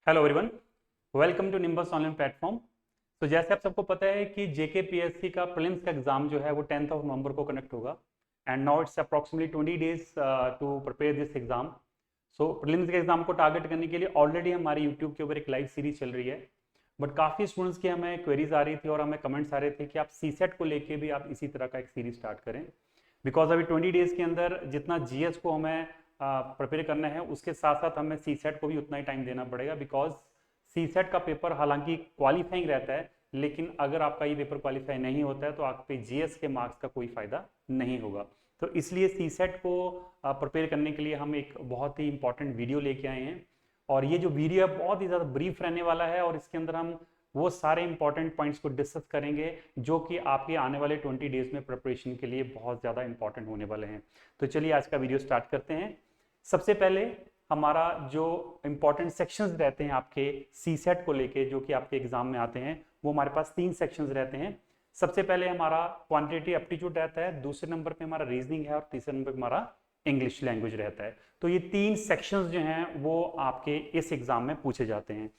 Hello everyone, welcome to Nimbus online platform. तो जैसे आप सबको पता है कि जेके पीएससी का प्रीलिम्स का एग्जाम जो है वो 10th ऑफ नवंबर को कनेक्ट होगा and now it's approximately 20 days to prepare this exam. So prelims के एग्जाम को टारगेट करने के लिए ऑलरेडी हमारी यूट्यूब के ऊपर एक लाइव सीरीज चल रही है, बट काफ़ी स्टूडेंट्स की हमें क्वेरीज आ रही थी और हमें कमेंट्स आ रहे थे कि आप सी सेट को लेके भी आप इसी तरह का एक सीरीज स्टार्ट करें, बिकॉज अभी 20 डेज के अंदर जितना जीएस को हमें प्रिपेयर करना है उसके साथ साथ हमें सी सेट को भी उतना ही टाइम देना पड़ेगा। बिकॉज सी सेट का पेपर हालांकि क्वालिफाइंग रहता है, लेकिन अगर आपका ये पेपर क्वालिफाई नहीं होता है तो आपके जीएस के मार्क्स का कोई फायदा नहीं होगा। तो इसलिए सी सेट को प्रिपेयर करने के लिए हम एक बहुत ही इंपॉर्टेंट वीडियो लेके आए हैं, और ये जो वीडियो है बहुत ही ज़्यादा ब्रीफ रहने वाला है और इसके अंदर हम वो सारे इंपॉर्टेंट पॉइंट्स को डिस्कस करेंगे जो कि आपके आने वाले 20 डेज में प्रिपरेशन के लिए बहुत ज़्यादा इंपॉर्टेंट होने वाले हैं। तो चलिए आज का वीडियो स्टार्ट करते हैं। सबसे पहले हमारा जो इंपॉर्टेंट सेक्शंस रहते हैं आपके सी सेट को लेके जो कि आपके एग्जाम में आते हैं, वो हमारे पास 3 सेक्शंस रहते हैं। सबसे पहले हमारा क्वांटिटेटिव एप्टीट्यूड रहता है, दूसरे नंबर पे हमारा रीजनिंग है और तीसरे नंबर पे हमारा इंग्लिश लैंग्वेज रहता है। तो ये 3 सेक्शंस जो हैं वो आपके इस एग्जाम में पूछे जाते हैं।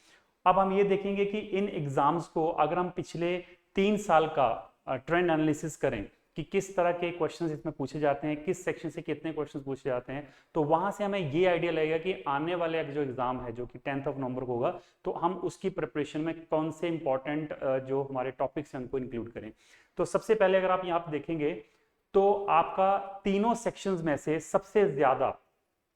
अब हम ये देखेंगे कि इन एग्जाम्स को अगर हम पिछले 3 साल का ट्रेंड एनालिसिस करें कि किस तरह के क्वेश्चंस इसमें पूछे जाते हैं, किस सेक्शन से कितने क्वेश्चंस पूछे जाते हैं, तो वहां से हमें ये आइडिया लगेगा कि आने वाले जो एग्जाम है जो कि 10th ऑफ नवंबर को होगा, तो हम उसकी प्रिपरेशन में कौन से इंपॉर्टेंट जो हमारे टॉपिक्स हैं उनको इंक्लूड करें। तो सबसे पहले अगर आप यहाँ पे देखेंगे तो आपका तीनों सेक्शंस में से सबसे ज्यादा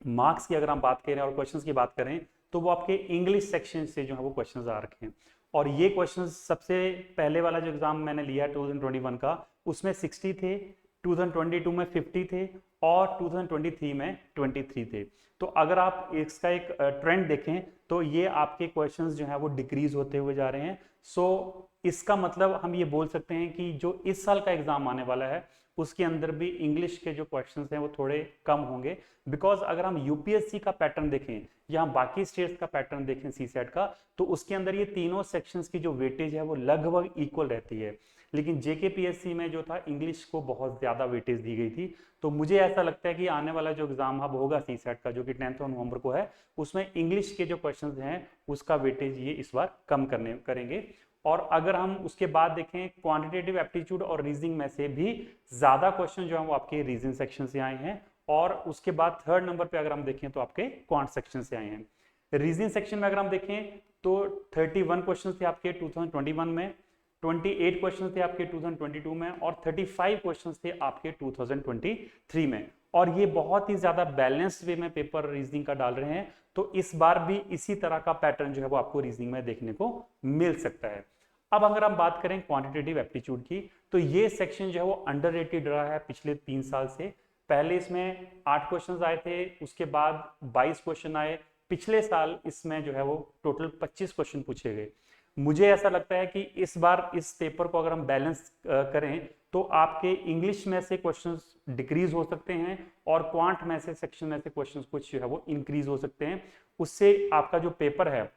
मार्क्स की अगर हम बात करें और क्वेश्चंस की बात करें तो वो आपके इंग्लिश सेक्शन से जो है वो क्वेश्चंस आ रखे हैं। और ये क्वेश्चंस सबसे पहले वाला जो एग्जाम मैंने लिया 2021 का, उसमें 60 थे, 2022 में 50 थे और 2023 में 23 थे। तो अगर आप इसका एक ट्रेंड देखें तो ये आपके क्वेश्चंस जो है वो डिक्रीज होते हुए जा रहे हैं। सो इसका मतलब हम ये बोल सकते हैं कि जो इस साल का एग्जाम आने वाला है उसके अंदर भी इंग्लिश के जो क्वेश्चंस हैं वो थोड़े कम होंगे। बिकॉज अगर हम यूपीएससी का पैटर्न देखें या हम बाकी स्टेट्स का पैटर्न देखें सी सेट का, तो उसके अंदर ये तीनों सेक्शंस की जो वेटेज है वो लगभग इक्वल रहती है। लेकिन जेके पीएससी में जो था इंग्लिश को बहुत ज्यादा वेटेज दी गई थी। तो मुझे ऐसा लगता है कि आने वाला जो एग्जाम अब होगा सी सेट का जो कि 10th नवंबर को है, उसमें इंग्लिश के जो क्वेश्चंस हैं उसका वेटेज ये इस बार कम करेंगे। और अगर हम उसके बाद देखें क्वांटिटेटिव एप्टीट्यूड और रीजनिंग में से भी ज्यादा क्वेश्चन जो है वो आपके रीजनिंग सेक्शन से आए हैं, और उसके बाद 3rd नंबर पे अगर हम देखें तो आपके क्वांट सेक्शन से आए हैं। रीजनिंग सेक्शन में अगर हम देखें तो 31 क्वेश्चन थे आपके 2021 में, 28 क्वेश्चन थे आपके 2022 में और 35 क्वेश्चन थे आपके 2023 में। और ये बहुत ही ज्यादा बैलेंस्ड वे में पेपर रीजनिंग का डाल रहे हैं। तो इस बार भी इसी तरह का पैटर्न जो है वो आपको रीजनिंग में देखने को मिल सकता है। अब अगर हम बात करें क्वांटिटेटिव एप्टीट्यूड की, तो ये सेक्शन जो है वो अंडररेटेड रहा है पिछले 3 साल से। पहले इसमें 8 क्वेश्चंस आए थे, उसके बाद 22 क्वेश्चन आए, पिछले साल इसमें जो है वो टोटल 25 क्वेश्चन पूछे गए। मुझे ऐसा लगता है कि इस बार इस पेपर को अगर हम बैलेंस करें तो आपके इंग्लिश में से क्वेश्चंस डिक्रीज हो सकते हैं और क्वांट में से सेक्शन में से क्वेश्चंस कुछ जो है वो इंक्रीज हो सकते हैं। उससे आपका जो पेपर है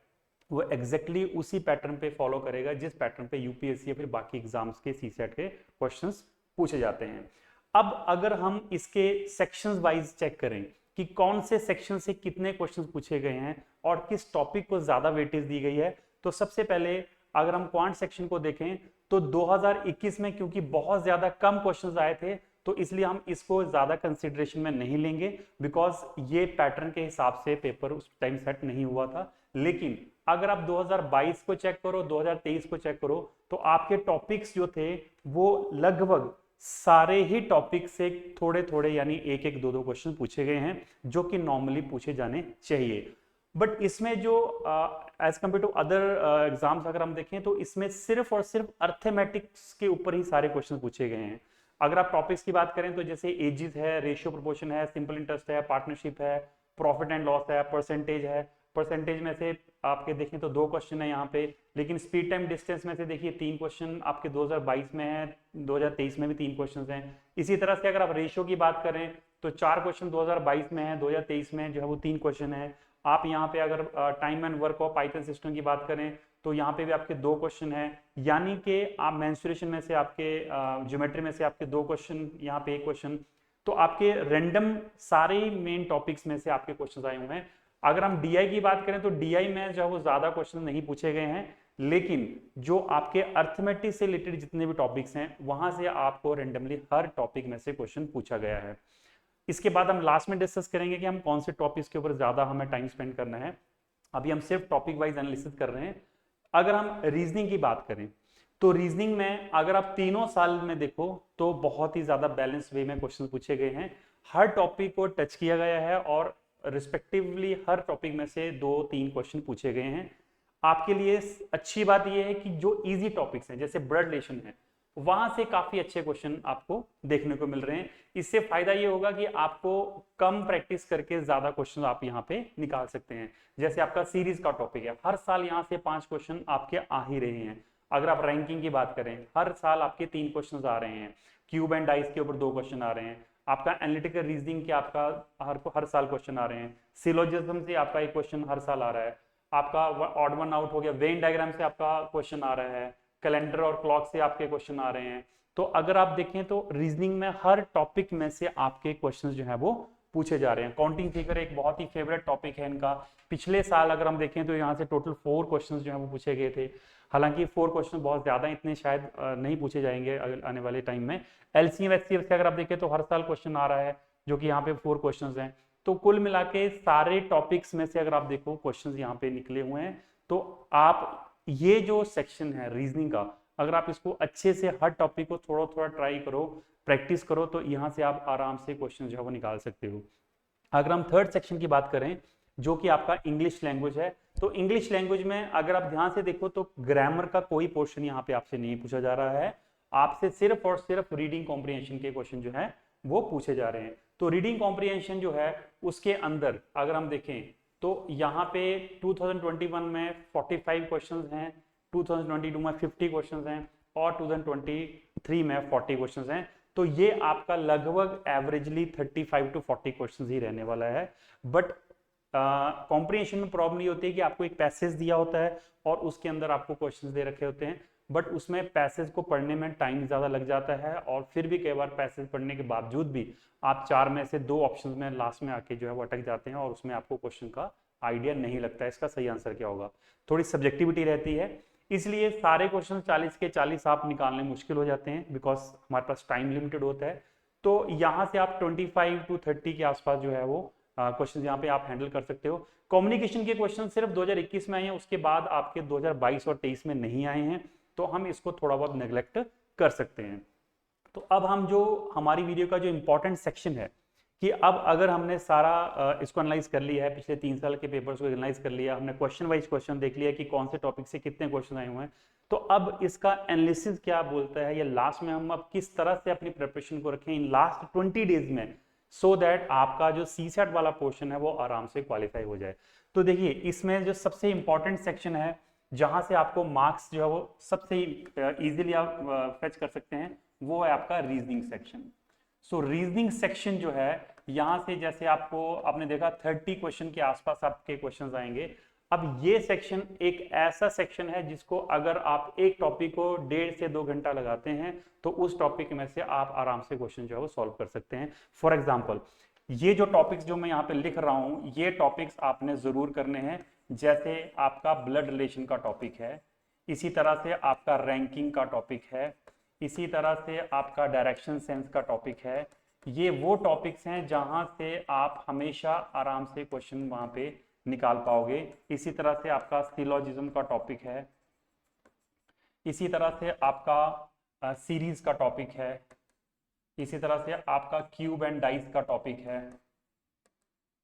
वो एग्जैक्टली उसी पैटर्न पे फॉलो करेगा जिस पैटर्न पे यूपीएससी या फिर बाकी एग्जाम्स के सी सेट के क्वेश्चंस पूछे जाते हैं। अब अगर हम इसके सेक्शंस वाइज चेक करें कि कौन से सेक्शन से कितने क्वेश्चंस पूछे गए हैं और किस टॉपिक को ज्यादा वेटेज दी गई है, तो सबसे पहले अगर हम क्वांट सेक्शन को देखें तो 2021 में क्योंकि बहुत ज्यादा कम क्वेश्चंस आए थे तो इसलिए हम इसको ज्यादा कंसिडरेशन में नहीं लेंगे, बिकॉज ये पैटर्न के हिसाब से पेपर उस टाइम सेट नहीं हुआ था। लेकिन अगर आप 2022 को चेक करो, 2023 को चेक करो, तो आपके टॉपिक्स जो थे वो लगभग सारे ही टॉपिक से थोड़े थोड़े यानी एक एक दो दो क्वेश्चन पूछे गए हैं जो कि नॉर्मली पूछे जाने चाहिए। बट इसमें जो as compare to other exams अगर हम देखें तो इसमें सिर्फ और सिर्फ अर्थमेटिक्स के ऊपर ही सारे क्वेश्चन पूछे गए हैं। अगर आप टॉपिक्स की बात करें तो जैसे एजिस है, रेशियो प्रोपोर्शन है, सिंपल इंटरेस्ट है, पार्टनरशिप है, प्रॉफिट एंड लॉस है, परसेंटेज है। परसेंटेज में से आपके देखें तो 2 क्वेश्चन है यहाँ पे, लेकिन स्पीड टाइम डिस्टेंस में से देखिए 3 क्वेश्चन आपके 2022 में है, 2023 में भी 3 क्वेश्चन हैं। इसी तरह से अगर आप रेशियो की बात करें तो 4 क्वेश्चन 2022 में है, 2023 में जो है वो 3 क्वेश्चन है। आप यहाँ पे अगर टाइम एंड वर्क और पाइथन सिस्टम की बात करें तो यहाँ पे भी आपके 2 क्वेश्चन है, यानी कि आप मेंसुरेशन में से आपके ज्योमेट्री में से आपके 2 क्वेश्चन, यहाँ पे 1 क्वेश्चन। तो आपके रैंडम सारे मेन टॉपिक्स में से आपके क्वेश्चन आए हुए हैं। अगर हम डीआई की बात करें तो डीआई में जो है वो ज्यादा क्वेश्चन नहीं पूछे गए हैं, लेकिन जो आपके अर्थमेटिक से रिलेटेड जितने भी टॉपिक्स हैं वहां से आपको रेंडमली हर टॉपिक में से क्वेश्चन पूछा गया है। इसके बाद हम लास्ट में डिस्कस करेंगे कि हम कौन से टॉपिक्स के ऊपर ज्यादा हमें टाइम स्पेंड करना है। अभी हम सिर्फ टॉपिक वाइज एनालिसिस कर रहे हैं। अगर हम रीजनिंग की बात करें तो रीजनिंग में अगर आप तीनों साल में देखो तो बहुत ही ज्यादा बैलेंस वे में क्वेश्चन पूछे गए हैं, हर टॉपिक को टच किया गया है और रिस्पेक्टिवली हर टॉपिक में से 2-3 क्वेश्चन पूछे गए हैं। आपके लिए अच्छी बात यह है कि जो इजी टॉपिक्स हैं जैसे ब्लड रिलेशन है वहां से काफी अच्छे क्वेश्चन आपको देखने को मिल रहे हैं। इससे फायदा ये होगा कि आपको कम प्रैक्टिस करके ज्यादा क्वेश्चन आप यहाँ पे निकाल सकते हैं। जैसे आपका सीरीज का टॉपिक है, हर साल यहाँ से 5 क्वेश्चन आपके आ ही रहे हैं। अगर आप रैंकिंग की बात करें हर साल आपके 3 क्वेश्चन आ रहे हैं, क्यूब एंड डाइस के ऊपर 2 क्वेश्चन आ रहे हैं, आपका एनालिटिकल रीजनिंग के आपका हर साल क्वेश्चन आ रहे हैं, सिलोजिज्म से आपका एक क्वेश्चन हर साल आ रहा है, आपका ऑड वन आउट हो गया, वेन डायग्राम से आपका क्वेश्चन आ रहा है, कैलेंडर और क्लॉक से आपके क्वेश्चन आ रहे हैं। तो अगर आप देखें तो रीजनिंग में हर टॉपिक में से आपके क्वेश्चन जो है वो पूछे जा रहे हैं। काउंटिंग फिगर एक बहुत ही फेवरेट टॉपिक है इनका। पिछले साल अगर हम देखें तो यहाँ से टोटल 4 क्वेश्चन जो है वो पूछे गए थे। हालांकि 4 क्वेश्चन बहुत ज्यादा इतने शायद नहीं पूछे जाएंगे आने वाले टाइम में। एलसीएम एचसीएफ से अगर आप देखें तो हर साल क्वेश्चन आ रहा है जो कि यहाँ पे 4 क्वेश्चन हैं। तो कुल मिला के सारे टॉपिक्स में से अगर आप देखो क्वेश्चन यहाँ पे निकले हुए हैं। तो आप ये जो सेक्शन है रीजनिंग का, अगर आप इसको अच्छे से हर टॉपिक को थोड़ा थोड़ा ट्राई करो, प्रैक्टिस करो, तो यहाँ से आप आराम से क्वेश्चन जो है वो निकाल सकते हो। अगर हम थर्ड सेक्शन की बात करें जो कि आपका इंग्लिश लैंग्वेज है, तो इंग्लिश लैंग्वेज में अगर आप ध्यान से देखो तो ग्रामर का कोई पोर्शन यहाँ पे आपसे नहीं पूछा जा रहा है। आपसे सिर्फ और सिर्फ रीडिंग कॉम्प्रिहेंशन के क्वेश्चन जो है वो पूछे जा रहे हैं। तो रीडिंग कॉम्प्रिहेंशन जो है उसके अंदर अगर हम देखें तो यहाँ पे 2021 में 45 क्वेश्चंस हैं, 2022 में 50 क्वेश्चंस हैं और 2023 में 40 क्वेश्चंस हैं। तो ये आपका लगभग एवरेजली 35 to 40 क्वेश्चंस ही रहने वाला है। बट कॉम्प्रिहेंशन में प्रॉब्लम ये होती है कि आपको एक पैसेज दिया होता है और उसके अंदर आपको क्वेश्चंस दे रखे होते हैं, बट उसमें पैसेज को पढ़ने में टाइम ज्यादा लग जाता है और फिर भी कई बार पैसेज पढ़ने के बावजूद भी आप 4 में से 2 ऑप्शन में लास्ट में आके जो है वो अटक जाते हैं और उसमें आपको क्वेश्चन का आइडिया नहीं लगता है इसका सही आंसर क्या होगा। थोड़ी सब्जेक्टिविटी रहती है, इसलिए सारे क्वेश्चन 40 के 40 आप निकालने मुश्किल हो जाते हैं बिकॉज हमारे पास टाइम लिमिटेड होता है। तो यहाँ से आप 25 to 30 के आसपास जो है वो क्वेश्चन यहाँ पे आप हैंडल कर सकते हो। कम्युनिकेशन के क्वेश्चन सिर्फ 2021 में आए हैं, उसके बाद आपके 2022 और 23 में नहीं आए हैं, तो हम इसको थोड़ा बहुत नेग्लेक्ट कर सकते हैं। तो अब हम जो हमारी वीडियो का जो इंपॉर्टेंट सेक्शन है कि अब अगर हमने सारा इसको एनालाइज कर लिया है, पिछले 3 साल के पेपर्स को एनालाइज कर लिया, हमने क्वेश्चन वाइज क्वेश्चन देख लिया कि कौन से टॉपिक से कितने क्वेश्चन आए हुए हैं, तो अब इसका एनालिसिस क्या बोलता है या लास्ट में हम अब किस तरह से अपनी प्रिपरेशन को रखें इन लास्ट 20 डेज में, सो दैट आपका जो सीसेट वाला पोर्शन है वो आराम से क्वालिफाई हो जाए। तो देखिए इसमें जो सबसे इंपॉर्टेंट सेक्शन है जहां से आपको मार्क्स जो है वो सबसे इजीली आप फेच कर सकते हैं वो है आपका रीजनिंग सेक्शन। सो रीजनिंग सेक्शन जो है यहाँ से जैसे आपको आपने देखा 30 क्वेश्चन के आसपास आपके क्वेश्चंस आएंगे। अब ये सेक्शन एक ऐसा सेक्शन है जिसको अगर आप एक टॉपिक को 1.5 से 2 घंटा लगाते हैं तो उस टॉपिक में से आप आराम से क्वेश्चन जो है वो सॉल्व कर सकते हैं। फॉर एग्जाम्पल ये जो टॉपिक्स जो मैं यहाँ पे लिख रहा हूँ ये टॉपिक्स आपने जरूर करने हैं। जैसे आपका ब्लड रिलेशन का टॉपिक है, इसी तरह से आपका रैंकिंग का टॉपिक है, इसी तरह से आपका डायरेक्शन सेंस का टॉपिक है। ये वो टॉपिक्स हैं जहां से आप हमेशा आराम से क्वेश्चन वहां पे निकाल पाओगे। इसी तरह से आपका सिलोजिज्म का टॉपिक है, इसी तरह से आपका सीरीज का टॉपिक है, इसी तरह से आपका क्यूब एंड डाइस का टॉपिक है।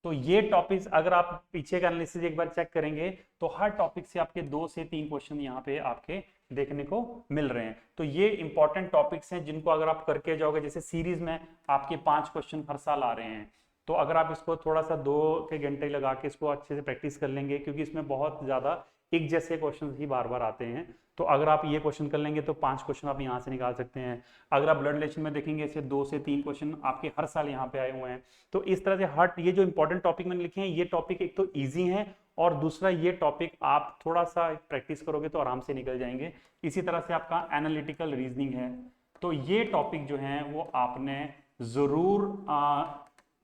तो ये टॉपिक्स अगर आप पीछे का एनालिसिस एक बार चेक करेंगे तो हर टॉपिक से आपके 2 से 3 क्वेश्चन यहाँ पे आपके देखने को मिल रहे हैं। तो ये इंपॉर्टेंट टॉपिक्स हैं जिनको अगर आप करके जाओगे, जैसे सीरीज में आपके 5 क्वेश्चन हर साल आ रहे हैं, तो अगर आप इसको थोड़ा सा 2 के घंटे लगा के इसको अच्छे से प्रैक्टिस कर लेंगे, क्योंकि इसमें बहुत ज्यादा एक जैसे क्वेश्चन ही बार बार आते हैं, तो अगर आप ये क्वेश्चन कर लेंगे तो 5 क्वेश्चन आप यहाँ से निकाल सकते हैं। अगर आप ब्लड रिलेशन में देखेंगे इसे 2 से 3 क्वेश्चन आपके हर साल यहाँ पे आए हुए हैं। तो इस तरह से हर ये जो इंपॉर्टेंट टॉपिक मैंने लिखे हैं ये टॉपिक एक तो ईजी है और दूसरा ये टॉपिक आप थोड़ा सा प्रैक्टिस करोगे तो आराम से निकल जाएंगे। इसी तरह से आपका एनालिटिकल रीजनिंग है, तो ये टॉपिक जो है वो आपने जरूर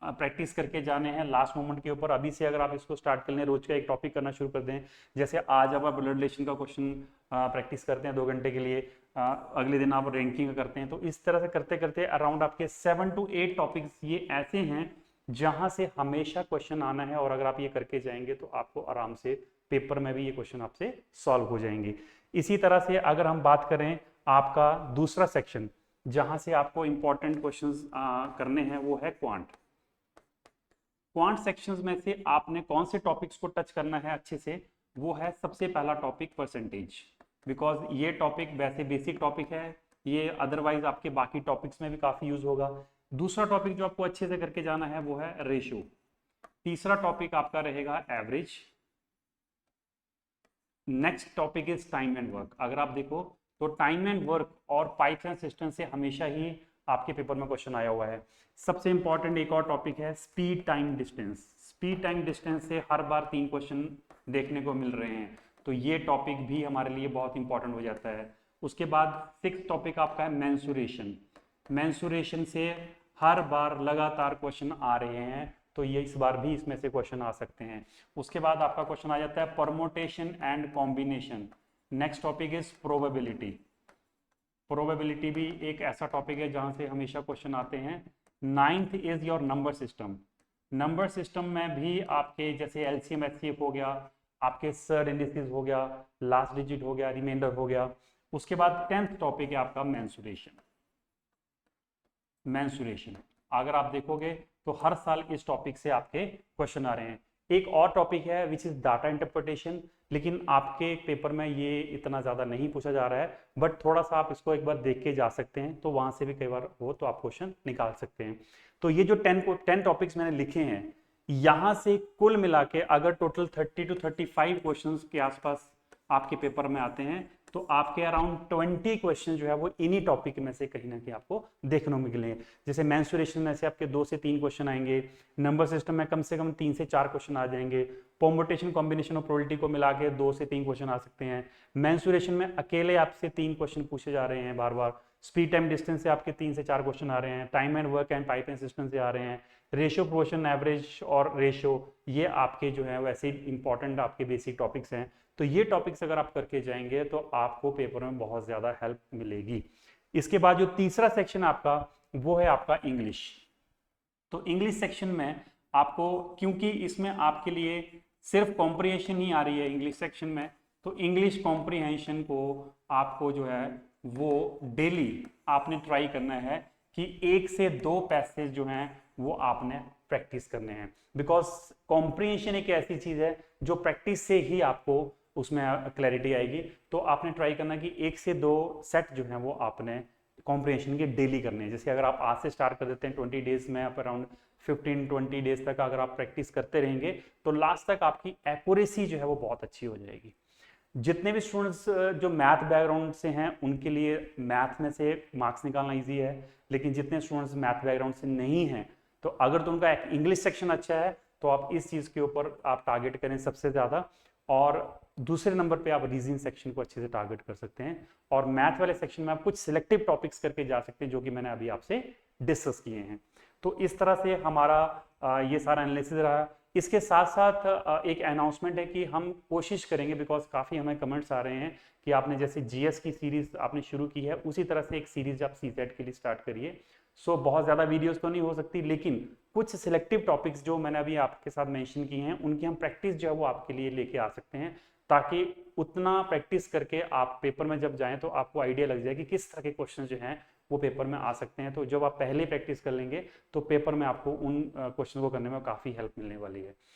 प्रैक्टिस करके जाने हैं लास्ट मोमेंट के ऊपर। अभी से अगर आप इसको स्टार्ट कर लें, रोज का एक टॉपिक करना शुरू कर दें, जैसे आज अब आप ब्लड रिलेशन का क्वेश्चन प्रैक्टिस करते हैं 2 घंटे के लिए, अगले दिन आप रैंकिंग करते हैं, तो इस तरह से करते करते अराउंड आपके 7 to 8 टॉपिक्स ये ऐसे हैं जहां से हमेशा क्वेश्चन आना है, और अगर आप ये करके जाएंगे तो आपको आराम से पेपर में भी ये क्वेश्चन आपसे सॉल्व हो जाएंगे। इसी तरह से अगर हम बात करें आपका दूसरा सेक्शन जहां से आपको इंपॉर्टेंट क्वेश्चंस करने हैं, वो है क्वांट। क्वांट सेक्शंस में से आपने कौन से टॉपिक्स को टच करना है अच्छे से, वो है सबसे पहला टॉपिक परसेंटेज, बिकॉज ये टॉपिक वैसे बेसिक टॉपिक है, ये अदरवाइज आपके बाकी टॉपिक्स में भी काफी यूज होगा। दूसरा टॉपिक जो आपको अच्छे से करके जाना है वो है रेशियो। तीसरा टॉपिक आपका रहेगा average. Next topic is time and work. अगर आप देखो तो टाइम एंड वर्क और पाइप्स एंड सिस्टम से हमेशा ही आपके पेपर में क्वेश्चन आया हुआ है। सबसे इंपॉर्टेंट एक और टॉपिक है speed time distance. Speed time distance से हर बार 3 क्वेश्चन देखने को मिल रहे हैं, तो ये टॉपिक भी हमारे लिए बहुत इंपॉर्टेंट हो जाता है। उसके बाद 6th टॉपिक आपका है मेंसुरेशन। मेंसुरेशन से हर बार लगातार क्वेश्चन आ रहे हैं, तो ये इस बार भी इसमें से क्वेश्चन आ सकते हैं। उसके बाद आपका क्वेश्चन आ जाता है permutation and combination. Next topic is probability. Probability भी एक ऐसा टॉपिक है जहां से हमेशा क्वेश्चन आते हैं। 9th is your number system. Number system में भी आपके जैसे एलसीएम एचसीएफ हो गया, आपके सर्ड इंडिसेस हो गया, लास्ट डिजिट हो गया, रिमाइंडर हो गया। उसके बाद 10th टॉपिक है आपका मेंसुरेशन। मेंसुरेशन अगर आप देखोगे तो हर साल इस टॉपिक से आपके क्वेश्चन आ रहे हैं। एक और टॉपिक है विच इज डाटा इंटरप्रिटेशन, लेकिन आपके पेपर में ये इतना ज्यादा नहीं पूछा जा रहा है, बट थोड़ा सा आप इसको एक बार देख के जा सकते हैं, तो वहां से भी कई बार हो तो आप क्वेश्चन निकाल सकते हैं। तो ये जो 10 टॉपिक्स मैंने लिखे हैं, यहां से कुल मिला के अगर टोटल 30 to 35 क्वेश्चन के आसपास आपके पेपर में आते हैं, तो आपके अराउंड 20 क्वेश्चन जो है वो इन्हीं टॉपिक में से कहीं ना कहीं आपको देखने को मिलेंगे। जैसे मेंसुरेशन में से आपके 2 से 3 क्वेश्चन आएंगे, नंबर सिस्टम में कम से कम 3 से 4 क्वेश्चन आ जाएंगे, परमुटेशन कॉम्बिनेशन और प्रोबेबिलिटी को मिला के 2 से 3 क्वेश्चन आ सकते हैं। मेंसुरेशन में अकेले आपसे 3 क्वेश्चन पूछे जा रहे हैं बार बार। स्पीड टाइम डिस्टेंस से आपके 3 से 4 क्वेश्चन आ रहे हैं। Time and work and pipe and system से आ रहे हैं। रेशियो प्रोपोर्शन एवरेज और रेशियो, ये आपके जो है वैसे इंपॉर्टेंट आपके बेसिक टॉपिक्स हैं। तो ये टॉपिक्स अगर आप करके जाएंगे तो आपको पेपर में बहुत ज्यादा हेल्प मिलेगी। इसके बाद जो तीसरा सेक्शन आपका वो है आपका इंग्लिश। तो इंग्लिश सेक्शन में आपको, क्योंकि इसमें आपके लिए सिर्फ कॉम्प्रिहेंशन ही आ रही है इंग्लिश सेक्शन में, तो इंग्लिश कॉम्प्रिहेंशन को आपको जो है वो डेली आपने ट्राई करना है कि 1 से 2 पैसेज जो हैं वो आपने प्रैक्टिस करने हैं। बिकॉज कॉम्प्रिहेंशन एक ऐसी चीज है जो प्रैक्टिस से ही आपको उसमें क्लैरिटी आएगी। तो आपने ट्राई करना कि 1 से 2 सेट जो है वो आपने कॉम्प्रिहेंशन के डेली करने हैं। जैसे अगर आप आज से स्टार्ट कर देते हैं 20 डेज में, आप अराउंड 15-20 डेज तक अगर आप प्रैक्टिस करते रहेंगे तो लास्ट तक आपकी एक्यूरेसी जो है वो बहुत अच्छी हो जाएगी। जितने भी स्टूडेंट्स जो मैथ बैकग्राउंड से हैं उनके लिए मैथ में से मार्क्स निकालना ईजी है, लेकिन जितने स्टूडेंट्स मैथ बैकग्राउंड से नहीं हैं, तो अगर तो उनका इंग्लिश सेक्शन अच्छा है तो आप इस चीज़ के ऊपर आप टारगेट करें सबसे ज़्यादा, और दूसरे नंबर पे आप रीजनिंग सेक्शन को अच्छे से टारगेट कर सकते हैं, और मैथ वाले सेक्शन में आप कुछ सिलेक्टिव टॉपिक्स करके जा सकते हैं जो कि मैंने अभी आपसे डिस्कस किए हैं। तो इस तरह से हमारा ये सारा एनालिसिस रहा। इसके साथ साथ एक अनाउंसमेंट है कि हम कोशिश करेंगे, बिकॉज काफ़ी हमें कमेंट्स आ रहे हैं कि आपने जैसे जीएस की सीरीज आपने शुरू की है, उसी तरह से एक सीरीज आप सीसेट के लिए स्टार्ट करिए। सो बहुत ज़्यादा वीडियोस तो नहीं हो सकती, लेकिन कुछ सिलेक्टिव टॉपिक्स जो मैंने अभी आपके साथ मेंशन किए हैं उनकी हम प्रैक्टिस जो है वो आपके लिए लेके आ सकते हैं, ताकि उतना प्रैक्टिस करके आप पेपर में जब जाएं तो आपको आइडिया लग जाए कि किस तरह के क्वेश्चन जो हैं वो पेपर में आ सकते हैं। तो जब आप पहले प्रैक्टिस कर लेंगे तो पेपर में आपको उन क्वेश्चन को करने में काफ़ी हेल्प मिलने वाली है।